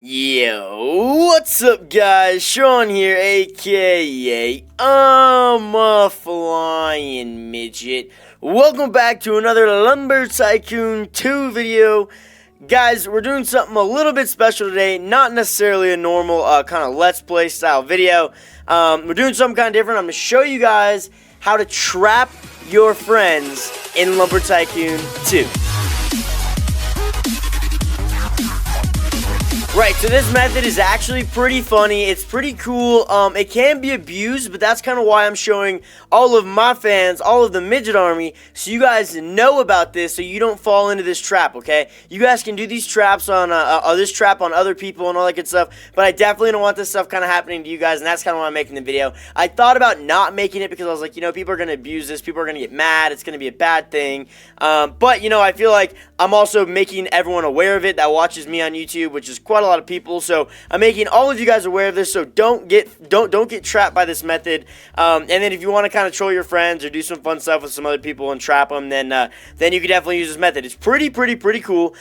Yo, what's up guys? Sean here, aka ImaFlyNmidget. Welcome back to another Lumber Tycoon 2 video. Guys, we're doing something a little bit special today, not necessarily a normal kind of Let's Play style video. We're doing something kind of different. I'm going to show you guys how to trap your friends in Lumber Tycoon 2. Right, so this method is actually pretty funny. It's pretty cool. It can be abused, but that's kind of why I'm showing all of my fans, all of the midget army, so you guys know about this, so you don't fall into this trap. Okay, you guys can do these traps on this trap on other people and all that good stuff, but I definitely don't want this stuff kind of happening to you guys, and that's kind of why I'm making the video. I thought about not making it because I was like, you know, people are gonna abuse this, people are gonna get mad, it's gonna be a bad thing. But you know, I feel like I'm also making everyone aware of it that watches me on YouTube, which is quite a lot of people. So I'm making all of you guys aware of this, so don't get trapped by this method. And then if you want to kind of troll your friends or do some fun stuff with some other people and trap them, then you can definitely use this method. It's pretty cool.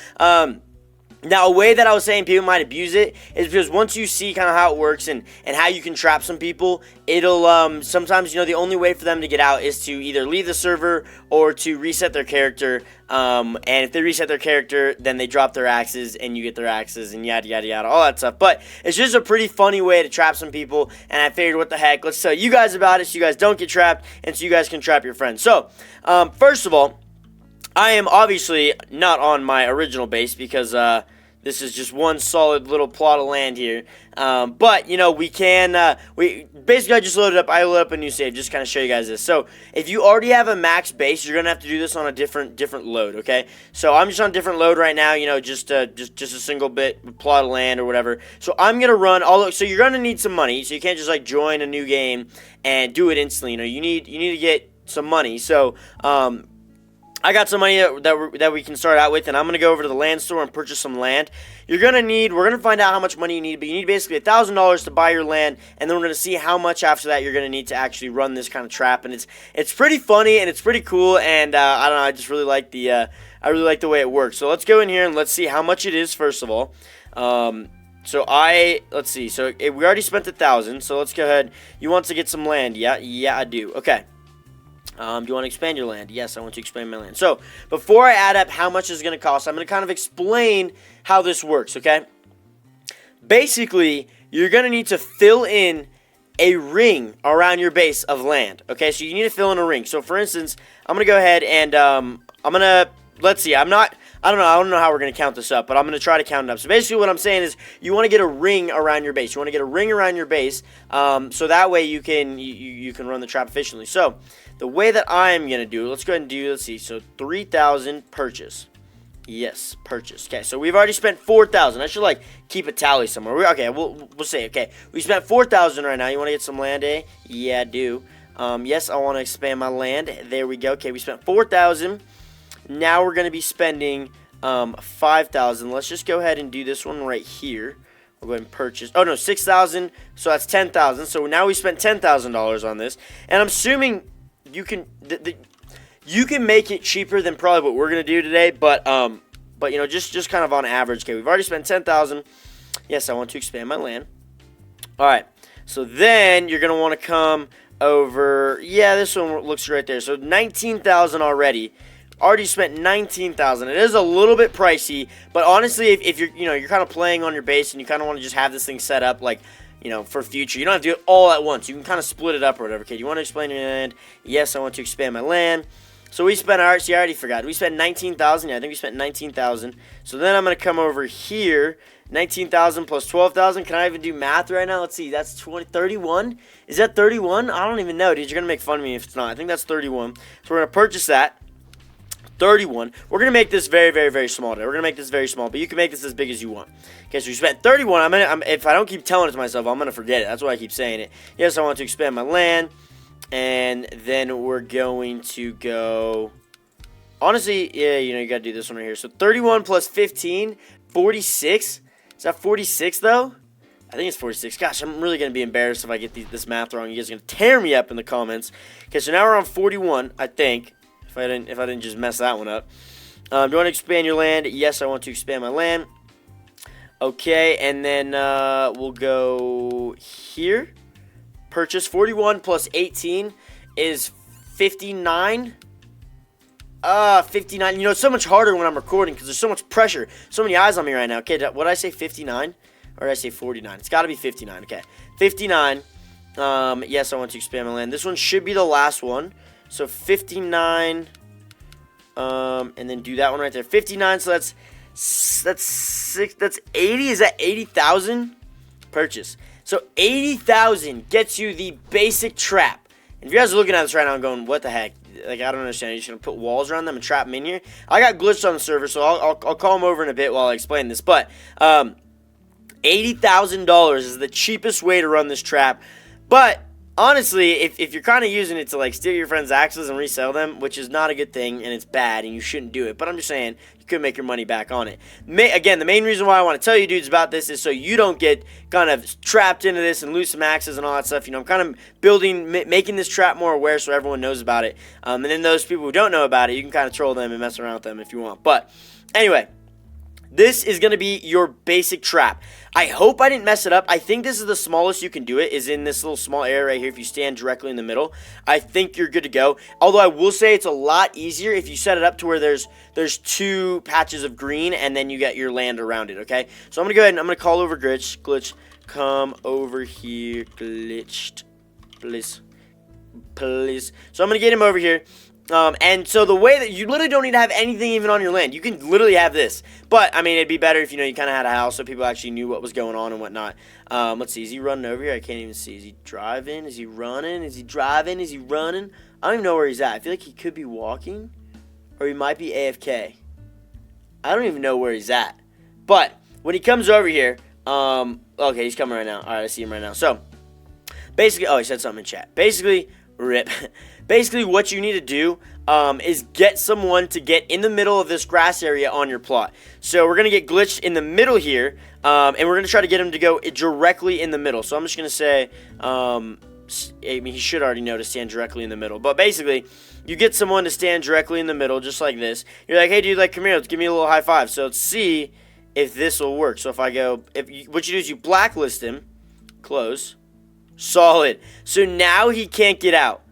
Now, a way that I was saying people might abuse it is because once you see kind of how it works and how you can trap some people, it'll, sometimes, you know, the only way for them to get out is to either leave the server or to reset their character. And if they reset their character, then they drop their axes and you get their axes and yada, yada, yada, all that stuff. But it's just a pretty funny way to trap some people, and I figured, what the heck, let's tell you guys about it so you guys don't get trapped and so you guys can trap your friends. So, first of all, I am obviously not on my original base because this is just one solid little plot of land here. But you know, we can basically I loaded up a new save just to kind of show you guys this. So if you already have a max base, you're gonna have to do this on a different load. Okay, so I'm just on a different load right now. You know, just a single bit plot of land or whatever. So I'm gonna run all. So you're gonna need some money. So you can't just like join a new game and do it instantly. You know, you need to get some money. So I got some money that we can start out with, and I'm going to go over to the land store and purchase some land. We're going to find out how much money you need, but you need basically $1,000 to buy your land, and then we're going to see how much after that you're going to need to actually run this kind of trap. And it's pretty funny, and it's pretty cool, and I don't know, I just really like the way it works. So let's go in here and let's see how much it is first of all. Let's see, so we already spent $1,000, so let's go ahead. You want to get some land? Yeah, I do. Okay. Do you want to expand your land? Yes, I want to expand my land. So, before I add up how much it's going to cost, I'm going to kind of explain how this works, okay? Basically, you're going to need to fill in a ring around your base of land, okay? So, you need to fill in a ring. So, for instance, I'm going to go ahead and, let's see, I don't know how we're going to count this up, but I'm going to try to count it up. So basically what I'm saying is you want to get a ring around your base. You want to get a ring around your base, so that way you can run the trap efficiently. So the way that I'm going to do it, let's go ahead and let's see, so 3,000 purchase. Yes, purchase. Okay, so we've already spent 4,000. I should like keep a tally somewhere. Okay, we'll say, okay, we spent 4,000 right now. You want to get some land, eh? Yeah, I do. Yes, I want to expand my land. There we go. Okay, we spent 4,000. Now we're going to be spending 5,000. Let's just go ahead and do this one right here. We'll go ahead and purchase. Oh, no, 6,000. So that's 10,000. So now we spent $10,000 on this. And I'm assuming you can you can make it cheaper than probably what we're going to do today. But you know, just kind of on average. Okay, we've already spent 10,000. Yes, I want to expand my land. All right. So then you're going to want to come over. Yeah, this one looks right there. So 19,000 already. Already spent 19,000. It is a little bit pricey, but honestly, if you're kind of playing on your base and you kind of want to just have this thing set up like, you know, for future, you don't have to do it all at once. You can kind of split it up or whatever. Okay, you want to expand your land? Yes, I want to expand my land. So we spent I already forgot. We spent 19,000. Yeah, I think we spent 19,000. So then I'm gonna come over here. 19,000 plus 12,000. Can I even do math right now? Let's see. That's 31. Is that 31? I don't even know, dude. You're gonna make fun of me if it's not. I think that's 31. So we're gonna purchase that. 31. We're going to make this very small today. We're going to make this very small, but you can make this as big as you want. Okay, so you spent 31. If I don't keep telling it to myself, I'm going to forget it. That's why I keep saying it. Yes, I want to expand my land. And then we're going to go... Honestly, yeah, you know, you got to do this one right here. So 31 plus 15, 46. Is that 46, though? I think it's 46. Gosh, I'm really going to be embarrassed if I get this math wrong. You guys are going to tear me up in the comments. Okay, so now we're on 41, I think. If I didn't just mess that one up. Do you want to expand your land? Yes, I want to expand my land. Okay, and then we'll go here. Purchase 41 plus 18 is 59. 59. You know, it's so much harder when I'm recording because there's so much pressure. So many eyes on me right now. Okay, what did I say, 59? Or did I say 49? It's got to be 59. Okay, 59. Yes, I want to expand my land. This one should be the last one. So 59. And then do that one right there. 59. So that's 80. Is that 80,000? Purchase. So 80,000 gets you the basic trap. And if you guys are looking at this right now and going, what the heck? Like, I don't understand. You're just going to put walls around them and trap them in here? I got glitched on the server, so I'll call them over in a bit while I explain this. But $80,000 is the cheapest way to run this trap. But honestly, if you're kind of using it to, like, steal your friend's axes and resell them, which is not a good thing, and it's bad, and you shouldn't do it. But I'm just saying, you could make your money back on it. Again, the main reason why I want to tell you dudes about this is so you don't get kind of trapped into this and lose some axes and all that stuff. You know, I'm kind of making this trap more aware so everyone knows about it. And then those people who don't know about it, you can kind of troll them and mess around with them if you want. But anyway, this is going to be your basic trap. I hope I didn't mess it up. I think this is the smallest you can do it, is in this little small area right here. If you stand directly in the middle, I think you're good to go. Although I will say it's a lot easier if you set it up to where there's 2 patches of green and then you get your land around it, okay? So I'm going to go ahead and I'm going to call over Glitch. Come over here, Glitched. Please. So I'm going to get him over here. And so the way that you literally don't need to have anything even on your land. You can literally have this. But, I mean, it'd be better if, you know, you kind of had a house so people actually knew what was going on and whatnot. Let's see. Is he running over here? I can't even see. Is he driving? Is he running? Is he driving? Is he running? I don't even know where he's at. I feel like he could be walking. Or he might be AFK. I don't even know where he's at. But, when he comes over here, okay, he's coming right now. Alright, I see him right now. So, basically, oh, he said something in chat. Basically, rip. Basically, what you need to do is get someone to get in the middle of this grass area on your plot. So we're going to get glitched in the middle here, and we're going to try to get him to go directly in the middle. So I'm just going to say, I mean, he should already know to stand directly in the middle. But basically, you get someone to stand directly in the middle, just like this. You're like, hey, dude, like, come here, let's give me a little high five. So let's see if this will work. So if I go, what you do is you blacklist him, close, solid. So now he can't get out.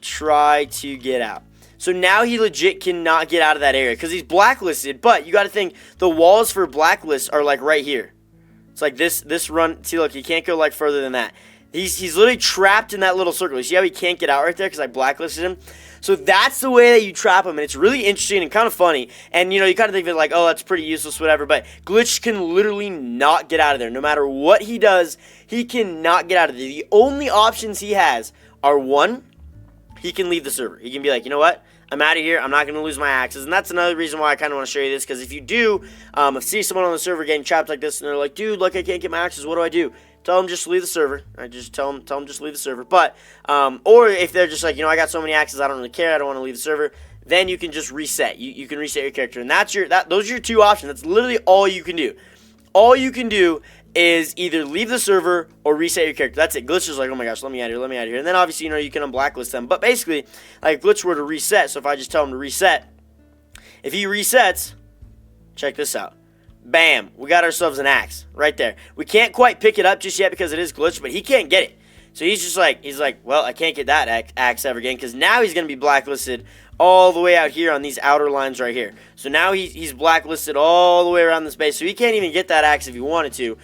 Try to get out. So now he legit cannot get out of that area because he's blacklisted. But you got to think the walls for blacklist are like right here. It's like this run. See, look, he can't go like further than that. He's literally trapped in that little circle. You see how he can't get out right there because I blacklisted him? So that's the way that you trap him, and it's really interesting and kind of funny. And, you know, you kind of think of it like, oh, that's pretty useless, whatever. But Glitch can literally not get out of there. No matter what he does, he cannot get out of there. The only options he has are, one, he can leave the server. He can be like, you know what? I'm out of here. I'm not going to lose my axes. And that's another reason why I kind of want to show you this. Because if you do see someone on the server getting trapped like this, and they're like, dude, look, I can't get my axes. What do I do? Tell them just leave the server. Right? Just tell them just leave the server. But, or if they're just like, you know, I got so many axes, I don't really care. I don't want to leave the server. Then you can just reset. You can reset your character. And those are your 2 options. That's literally all you can do. All you can do is either leave the server or reset your character. That's it. Glitch is like, oh my gosh, let me out of here, let me out of here. And then obviously, you know, you can unblacklist them. But basically, like, Glitch were to reset. So if I just tell him to reset, if he resets, check this out. Bam, we got ourselves an axe right there. We can't quite pick it up just yet because it is glitched, but he can't get it. So he's like, well, I can't get that axe ever again because now he's going to be blacklisted all the way out here on these outer lines right here. So now he's blacklisted all the way around this base. So he can't even get that axe if he wanted to,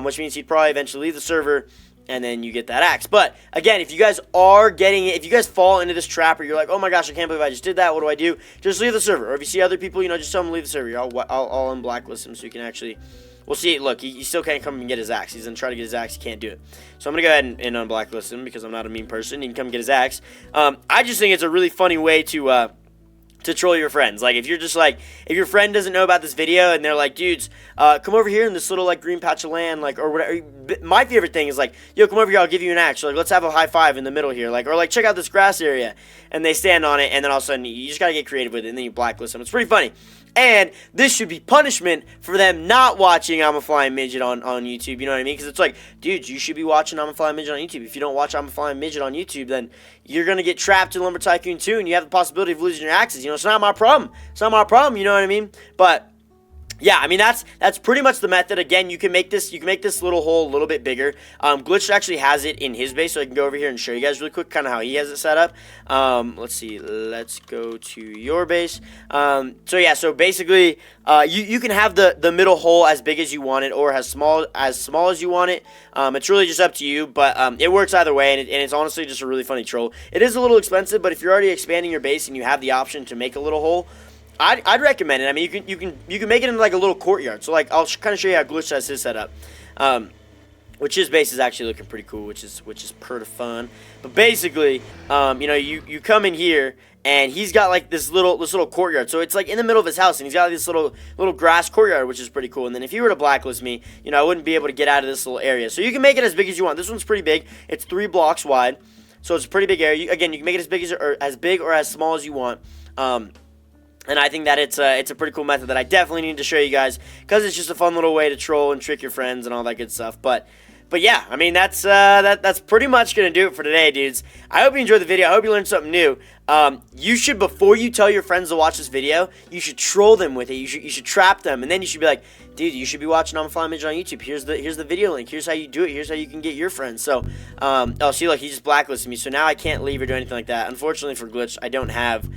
which means he'd probably eventually leave the server, and then you get that axe. But, again, if you guys are getting it, if you guys fall into this trap or you're like, oh my gosh, I can't believe I just did that, what do I do? Just leave the server. Or if you see other people, you know, just tell them to leave the server. I'll unblacklist him so you can actually... We'll see. Look, he still can't come and get his axe. He's going to try to get his axe. He can't do it. So I'm going to go ahead and unblacklist him because I'm not a mean person. He can come get his axe. I just think it's a really funny way to troll your friends. Like, if you're just like, if your friend doesn't know about this video and they're like, dudes, come over here in this little, like, green patch of land, like, or whatever. My favorite thing is like, yo, come over here, I'll give you an axe. Like, let's have a high five in the middle here. Like, or like, check out this grass area. And they stand on it, and then all of a sudden, you just gotta get creative with it, and then you blacklist them. It's pretty funny. And this should be punishment for them not watching ImaFlyNmidget on YouTube, you know what I mean? Because it's like, dude, you should be watching ImaFlyNmidget on YouTube. If you don't watch ImaFlyNmidget on YouTube, then you're going to get trapped in Lumber Tycoon 2, and you have the possibility of losing your axes. You know, it's not my problem. It's not my problem, you know what I mean? But yeah, I mean that's pretty much the method. Again, you can make this little hole a little bit bigger. Glitch actually has it in his base, so I can go over here and show you guys really quick kind of how he has it set up. Let's see, let's go to your base. So yeah, so basically you can have the middle hole as big as you want it, or as small as you want it. It's really just up to you, but it works either way, and it's honestly just a really funny troll. It is a little expensive, but if you're already expanding your base and you have the option to make a little hole, I'd recommend it. I mean, you can make it in like a little courtyard. So like I'll kind of show you how Glitch has his set up, which his base is actually looking pretty cool, which is pretty fun. But basically, you know, you come in here and he's got like this little courtyard. So it's like in the middle of his house, and he's got like, this little grass courtyard, which is pretty cool. And then if you were to blacklist me, you know, I wouldn't be able to get out of this little area. So you can make it as big as you want. This one's pretty big. It's 3 blocks wide, so it's a pretty big area. Again, you can make it as big or as small as you want. And I think that it's a pretty cool method that I definitely need to show you guys, because it's just a fun little way to troll and trick your friends and all that good stuff. But yeah, I mean, that's pretty much going to do it for today, dudes. I hope you enjoyed the video. I hope you learned something new. You should, before you tell your friends to watch this video, you should troll them with it. You should trap them, and then you should be like, dude, you should be watching ImaFlyNmidget on YouTube. Here's the video link. Here's how you do it. Here's how you can get your friends. So, oh, see, look, he just blacklisted me, so now I can't leave or do anything like that. Unfortunately for Glitch, I don't have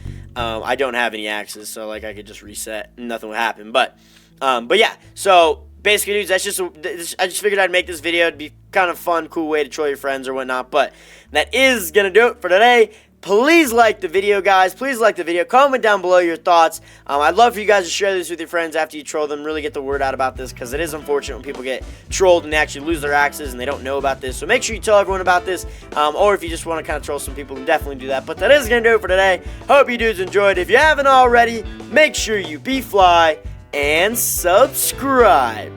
any axes, so like I could just reset and nothing would happen. But yeah, so basically, dudes, I just figured I'd make this video. It'd be kind of fun, cool way to troll your friends or whatnot. But that is gonna do it for today. Please like the video, guys. Please like the video. Comment down below your thoughts. I'd love for you guys to share this with your friends after you troll them. Really get the word out about this, because it is unfortunate when people get trolled and they actually lose their axes and they don't know about this. So make sure you tell everyone about this. Or if you just want to kind of troll some people, then definitely do that. But that is going to do it for today. Hope you dudes enjoyed. If you haven't already, make sure you be fly and subscribe.